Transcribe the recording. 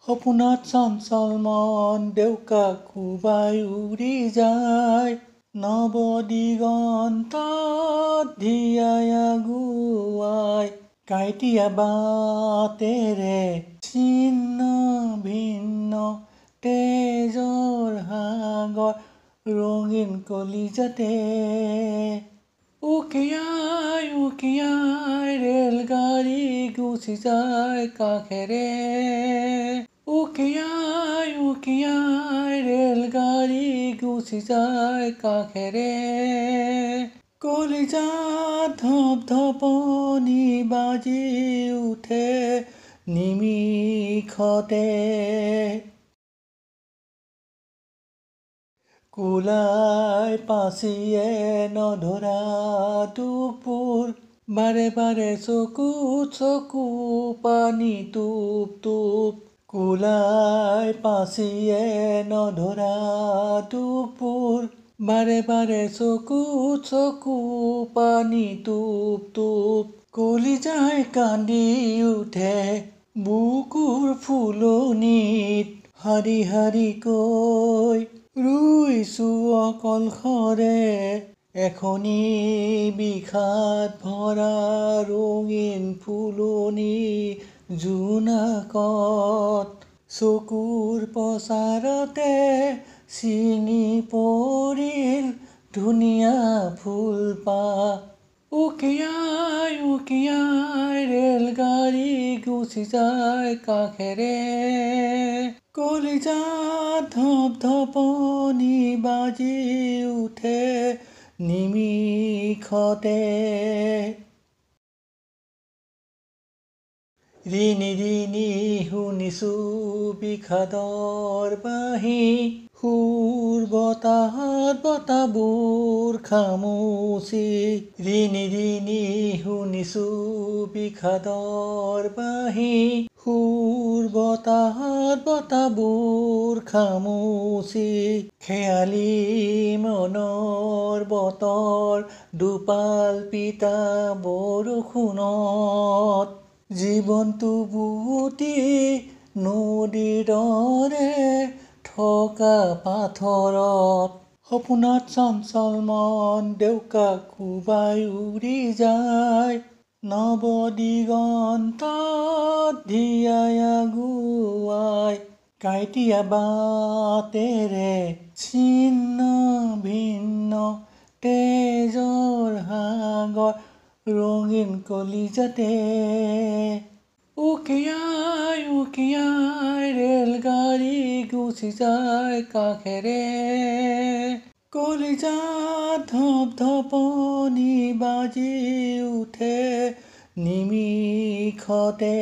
সপোনত চঞ্চল মন ডেউকা কোবাই উৰি যায় নৱ দিগন্তত ধিয়াই আগুৱাই কাইটিয়া বাটেৰে ছিন্ন ভিন্ন তেজৰ সাগৰ ৰঙীন কলিজাতে উকিয়াই উকিয়াই ৰেলগাড়ী গুচি যায় কাষেৰে উকিয়াই উকিয়াই ৰেলগাড়ী গুচি যায় কাষেৰে কলিজাত ধপধপনি বাজি উঠে নিমিষতে কোলাই পাচিয়ে নধৰা দুখবোৰ বাৰে বাৰে চকু পানী টুপ টুপ কোলাই পাচিয়ে নধৰা দুখবোৰ বাৰে বাৰে চকু পানী টুপ টুপ কলিজাই কান্দি উঠে বুকুৰ ফুলনিত শাৰী শাৰীকৈ ৰুইছো অকলশৰে এখনি বিষাদ ভৰা ৰঙীন ফুলনি জোনাকত চকুৰ পচাৰতে ছিঙি পৰিল ধুনীয়া ফুলপাহ উকিয়াই উকিয়াই ৰেলগাড়ী গুচি যায় কাষেৰে কলিজাত ধপধপনি বাজি উঠে নিমিষতে ৰিণি ৰিণি শুনিছো বিষাদৰ বাঁহী সুৰ বতাহত বতাবোৰ খামুচি ৰিণি ৰিণি শুনিছো বিষাদৰ বাঁহী সুৰ বতাহত বতাবোৰ খামুচি খেয়ালি মনৰ বতৰ দুপাল পিতা বৰষুণত জীৱনটো বুটি নদীৰ দৰে থকা পাথৰত সপোনত চঞ্চল মন ডেউকা কোবাই উৰি যায় নৱ দিগন্তত ধিয়াই আগুৱাই কাইটিয়া বাটেৰে ছিন্ন ভিন্ন তেজৰ সাগৰ ৰঙীন কলিজাতে উকিয়াই উকিয়াই ৰেলগাড়ী গুচি যায় কাষেৰে কলিজাত ধপধপনি বাজি উঠে নিমিষতে